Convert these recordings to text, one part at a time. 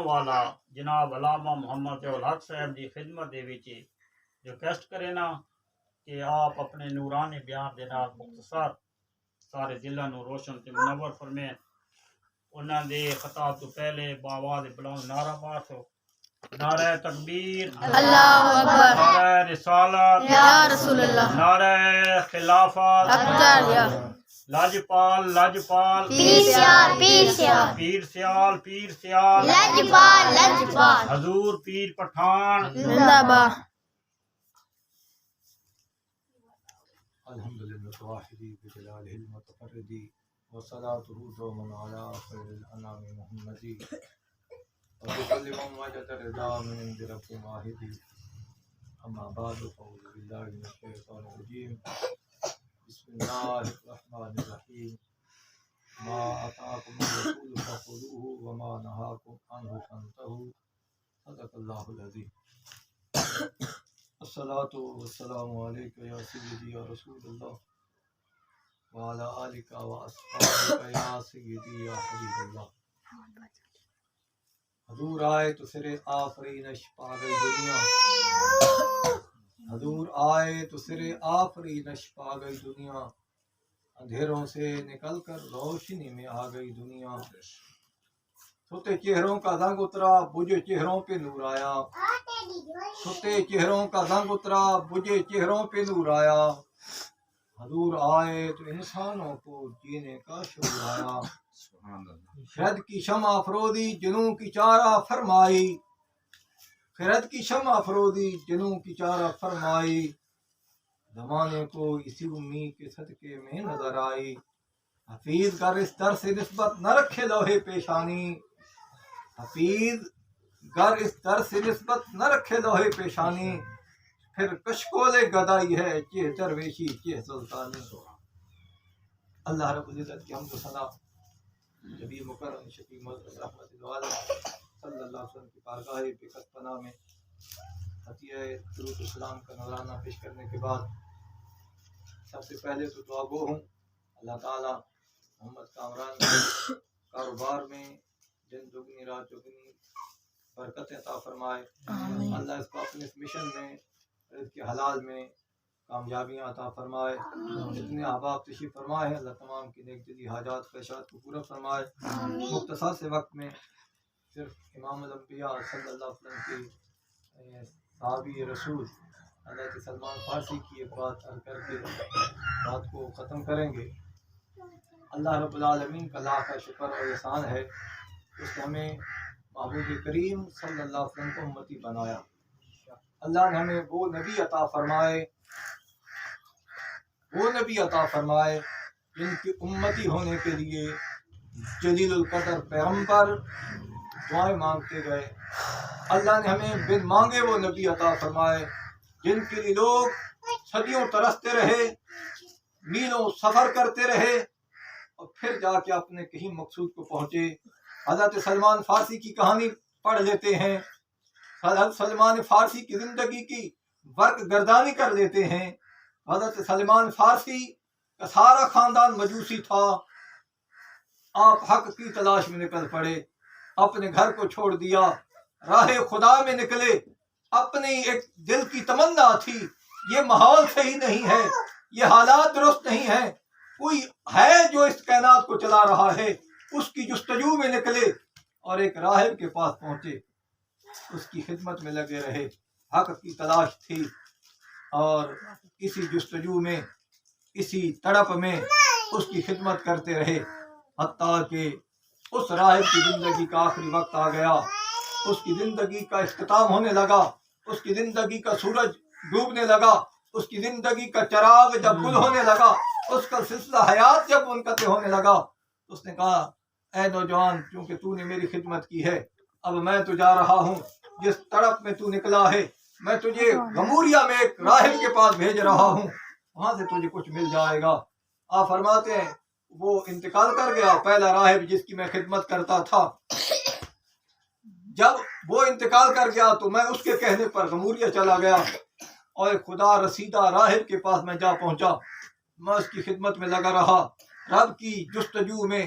والا جناب علامہ محمد الحق صاحب کی خدمت دے وچ ریکویسٹ کرے نا کہ آپ اپنے نورانی بیان دے نال مختصر سارے دلاں نو روشن تے منور فرمائیں۔ انہاں دے خطاب تو پہلے باواز بلند نعرہ پاڑو، نعرہ تکبیر، اللہ اکبر، نعرہ رسالت یا رسول اللہ، نعرہ خلافت، اکبر یا لاجپال لاجپال، پیر سیال پیر سیال، پیر سیال پیر سیال، لجپال لجپال، حضور پیر پٹھان زندہ باد۔ الحمدللہ واحدی بجلالہ المتفردی وصلاته دوما على خیر الانام محمدی وبكل من وجد رضا من عند رب واحدی اما بعد فاعوذ باللہ من الشیطان الرجیم بسم اللہ الرحمن الرحیم ما اتاکم الرسول فخذوه وما نهاکم عنه فانتهوا صدق اللہ العظیم۔ الصلاۃ والسلام علیک یا سیدی یا رسول اللہ وعلی آلک و اصحابک یا سیدی یا حبیب اللہ۔ حضور آئے تو سر آفرینش پا گئی دنیا، حضور آئے تو سر آفرینش پا گئی دنیا، اندھیروں سے نکل کر روشنی میں آ گئی دنیا، سوتے چہروں کا رنگ اترا بجھے چہروں پہ نور آیا، سوتے چہروں کا رنگ اترا بجھے چہروں پہ نور آیا، حضور آئے تو انسانوں کو جینے کا شعور آیا، خرد کی شمع افرودی جنوں کی چارہ فرمائی، خرد کی شمع افرودی جنوں کی چارہ فرمائی، زمانے کو اسی امید کے صدقے میں نظر آئی، حفیظ گر اس در سے نسبت نہ رکھے لوہے پیشانی، حفیظ گر اس در سے نسبت نہ رکھے لوہے پیشانی، پھر کشکول گدائی ہے چہ درویشی چہ سلطانی۔ اللہ رب العزت کی حمد و ثنا نبی مکرم شفیع محترم رحمت العالم صلی اللہ علیہ وسلم کی بارگاہ بکت پناہ میں عطیہ درود السلام کا نذرانہ پیش کرنے کے بعد سب سے پہلے تو دعا گو ہوں اللہ تعالی محمد کامران کے کاروبار میں دن دگنی رات دگنی برکت عطا فرمائے، اللہ اس کو اپنے اس مشن میں رزق کے حلال میں کامیابیاں عطا فرمائے، جتنے احباب تشریف فرمائے ہیں اللہ تمام کی نیک دلی حاجات خواہشات کو پورا فرمائے۔ مختصر سے وقت میں صرف امام الانبیاء صلی اللہ علیہ وسلم کے صحابی رسول حضرت سلمان فارسی کی ایک بات عرض کر کے بات کو ختم کریں گے۔ اللہ رب العالمین کا لاکھ شکر اور احسان ہے اس نے ہمیں محبوب کریم صلی اللہ علیہ وسلم کو امتی بنایا، اللہ نے ہمیں وہ نبی عطا فرمائے جن کی امتی ہونے کے لیے جلیل القدر پیغمبر دعائیں مانگتے گئے، اللہ نے ہمیں بن مانگے وہ نبی عطا فرمائے جن کے لیے لوگ صدیوں ترستے رہے، میلوں سفر کرتے رہے اور پھر جا کے اپنے کہیں مقصود کو پہنچے۔ حضرت سلمان فارسی کی کہانی پڑھ لیتے ہیں، حضرت سلمان فارسی کی زندگی کی برق گردانی کر لیتے ہیں۔ حضرت سلمان فارسی کا سارا خاندان مجوسی تھا، آپ حق کی تلاش میں نکل پڑے، اپنے گھر کو چھوڑ دیا، راہ خدا میں نکلے، اپنی ایک دل کی تمنا تھی یہ ماحول صحیح نہیں ہے، یہ حالات درست نہیں ہیں، کوئی ہے جو اس کائنات کو چلا رہا ہے، اس کی جستجو میں نکلے اور ایک راہب کے پاس پہنچے، اس کی خدمت میں لگے رہے، حق کی تلاش تھی اور اسی جستجو میں اسی تڑپ میں اس کی خدمت کرتے رہے، حتیٰ کہ اس راہب کی زندگی کا آخری وقت آ گیا، اس کی زندگی کا اختتام ہونے لگا، اس کی زندگی کا سورج ڈوبنے لگا، اس کی زندگی کا چراغ جب گل ہونے لگا، اس کا سلسلہ حیات جب منقطع ہونے لگا، اس نے کہا اے نوجوان چونکہ تو نے میری خدمت کی ہے اب میں تو جا رہا ہوں، جس تڑپ میں تو نکلا ہے میں تجھے غموریا میں ایک راہب کے پاس بھیج رہا ہوں، وہاں سے تجھے کچھ مل جائے گا۔ آپ فرماتے ہیں وہ انتقال کر گیا، پہلا راہب جس کی میں خدمت کرتا تھا، جب وہ انتقال کر گیا تو میں اس کے کہنے پر غموریا چلا گیا اور ایک خدا رسیدہ راہب کے پاس میں جا پہنچا، میں اس کی خدمت میں لگا رہا، رب کی جستجو میں،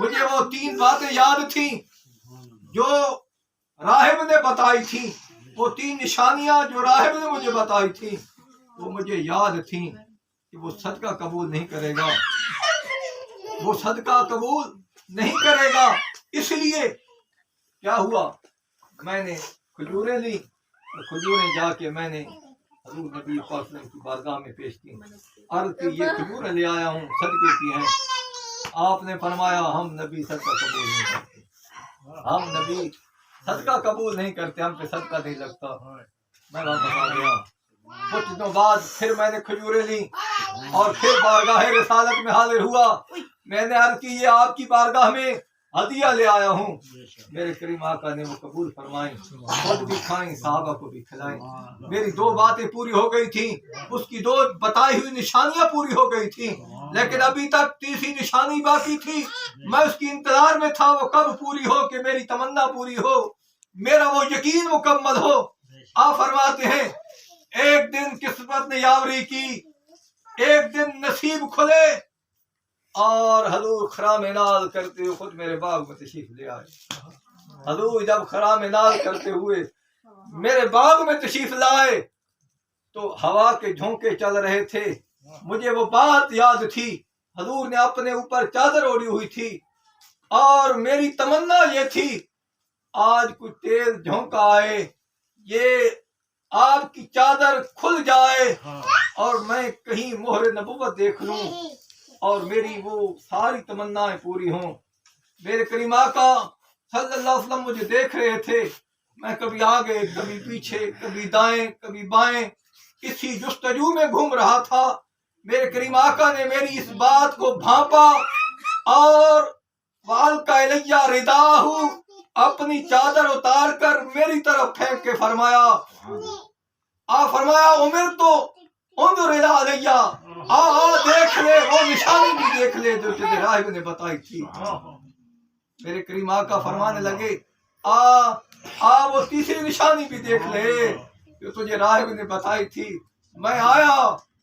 مجھے وہ 3 باتیں یاد تھیں جو راہب نے بتائی تھی، وہ 3 نشانیاں جو راہب نے مجھے بتائی تھی وہ مجھے یاد تھیں کہ وہ صدقہ قبول نہیں کرے گا، وہ صدقہ قبول نہیں کرے گا۔ اس لیے کیا ہوا، میں نے کھجوریں لی اور کھجوریں جا کے میں نے حضور نبی پاک صلی اللہ علیہ وسلم کی بارگاہ میں پیش کی، عرض کی یہ کھجوریں لے آیا ہوں صدقے کی ہیں۔ آپ نے فرمایا ہم نبی صدقہ قبول نہیں کرتے، ہم نبی صدقہ قبول نہیں کرتے، ہم پہ صدقہ نہیں لگتا۔ میں واپس آ گیا۔ کچھ دنوں بعد پھر میں نے کھجوریں لی اور پھر بارگاہ رسالت میں حاضر ہوا۔ میں نے عرض کی یہ آپ کی بارگاہ میں ہدیہ لے آیا ہوں۔ میرے کریم آقا نے وہ قبول فرمائیں، خود بھی کھائیں، صحابہ کو بھی کھلائیں۔ میری 2 باتیں پوری ہو گئی تھیں، اس کی 2 بتائی ہوئی نشانیاں پوری ہو گئی تھیں، لیکن ابھی تک تیسری نشانی باقی تھی۔ میں اس کی انتظار میں تھا وہ کب پوری ہو کہ میری تمنا پوری ہو، میرا وہ یقین مکمل ہو۔ آپ فرماتے ہیں ایک دن قسمت نے یاوری کی، ایک دن نصیب کھلے اور حضور خرام نال کرتے ہوئے خود میرے باغ میں تشریف لے آئے۔ حضور جب خرام نال کرتے ہوئے میرے باغ میں تشریف لائے تو ہوا کے جھونکے چل رہے تھے۔ مجھے وہ بات یاد تھی، حضور نے اپنے اوپر چادر اوڑھی ہوئی تھی اور میری تمنا یہ تھی آج کوئی تیز جھونکا آئے، یہ آپ کی چادر کھل جائے اور میں کہیں مہر نبوت دیکھ لوں اور میری وہ ساری تمنائیں پوری ہوں۔ میرے کریم آقا صلی اللہ علیہ وسلم مجھے دیکھ رہے تھے، میں کبھی آگے کبھی پیچھے کبھی دائیں کبھی بائیں اسی جستجو میں گھوم رہا تھا۔ میرے کریم آقا نے میری اس بات کو بھانپا اور وَأَلْقَى إِلَيَّ رِدَاهُ اپنی چادر اتار کر میری طرف پھینک کے فرمایا، فرمایا عمر تو انظر الی علیہ، دیکھ لے وہ نشانی بھی دیکھ لے جو تجھے راہب نے بتائی تھی۔ میرے کریم آقا فرمانے لگے وہ تیسری نشانی بھی دیکھ لے جو تجھے راہب نے بتائی تھی۔ میں آیا،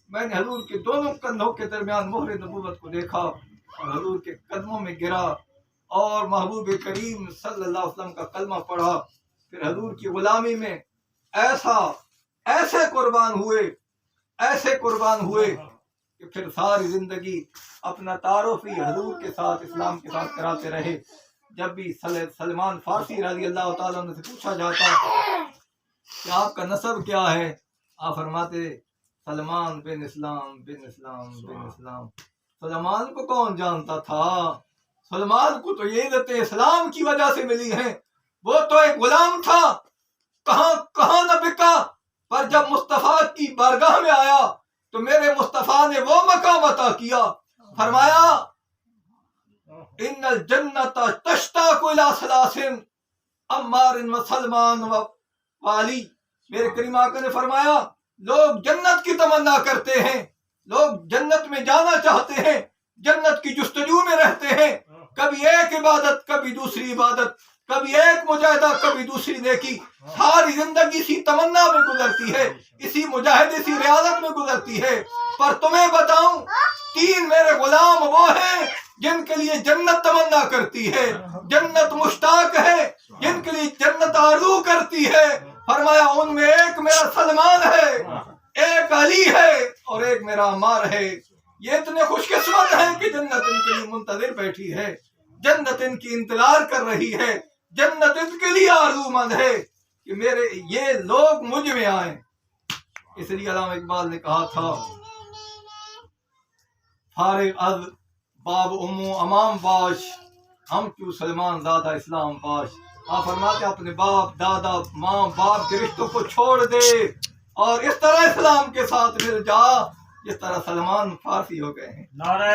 میں نے حضور کے دونوں کندھوں کے درمیان مہر نبوت کو دیکھا اور حضور کے قدموں میں گرا اور محبوب کریم صلی اللہ علیہ وسلم کا کلمہ پڑھا۔ پھر حضور کی غلامی میں ایسے قربان ہوئے کہ پھر ساری زندگی اپنا تعارف ہی حضور کے ساتھ اسلام کے ساتھ کراتے رہے۔ جب بھی سلمان فارسی رضی اللہ تعالیٰ عنہ سے پوچھا جاتا کہ آپ کا نسب کیا ہے، آپ فرماتے سلمان بن اسلام بن اسلام بن اسلام۔ سلمان کو کون جانتا تھا؟ سلمان کو تو یہ عزت اسلام کی وجہ سے ملی ہے، وہ تو ایک غلام تھا، کہاں نہ بکا، پر جب مصطفیٰ کی بارگاہ میں آیا تو میرے مصطفیٰ نے وہ مقام عطا کیا، فرمایا ان الجنت تشتاق الی ثلاث عمار و سلمان و علی۔ میرے کریم آقا نے فرمایا لوگ جنت کی تمنا کرتے ہیں، لوگ جنت میں جانا چاہتے ہیں، جنت کی جستجو میں رہتے ہیں، کبھی ایک عبادت کبھی دوسری عبادت، کبھی ایک مجاہدہ کبھی دوسری نیکی، ساری زندگی اسی تمنا میں گزرتی ہے، اسی مجاہدے اسی ریاضت میں گزرتی ہے۔ پر تمہیں بتاؤں 3 میرے غلام وہ ہیں جن کے لیے جنت تمنا کرتی ہے، جنت مشتاق ہے، جن کے لیے جنت آرزو کرتی ہے۔ فرمایا ان میں ایک میرا سلمان ہے، ایک علی ہے اور ایک میرا عمار ہے۔ یہ اتنے خوش قسمت ہیں کہ جنت ان کے لیے منتظر بیٹھی ہے، جنت ان کی انتظار کر رہی ہے، جنت ان کے لیے آرزو مند ہے کہ میرے یہ لوگ مجھ میں آئیں۔ اس لیے علامہ اقبال نے کہا تھا فارغ از باب امو امام باش ہم کیوں سلمان زادہ اسلام پاش۔ آپ فرماتے اپنے باپ دادا ماں باپ کے رشتوں کو چھوڑ دے اور اس طرح اسلام کے ساتھ مل جا جس طرح سلمان فارسی ہو گئے ہیں۔ نعرہ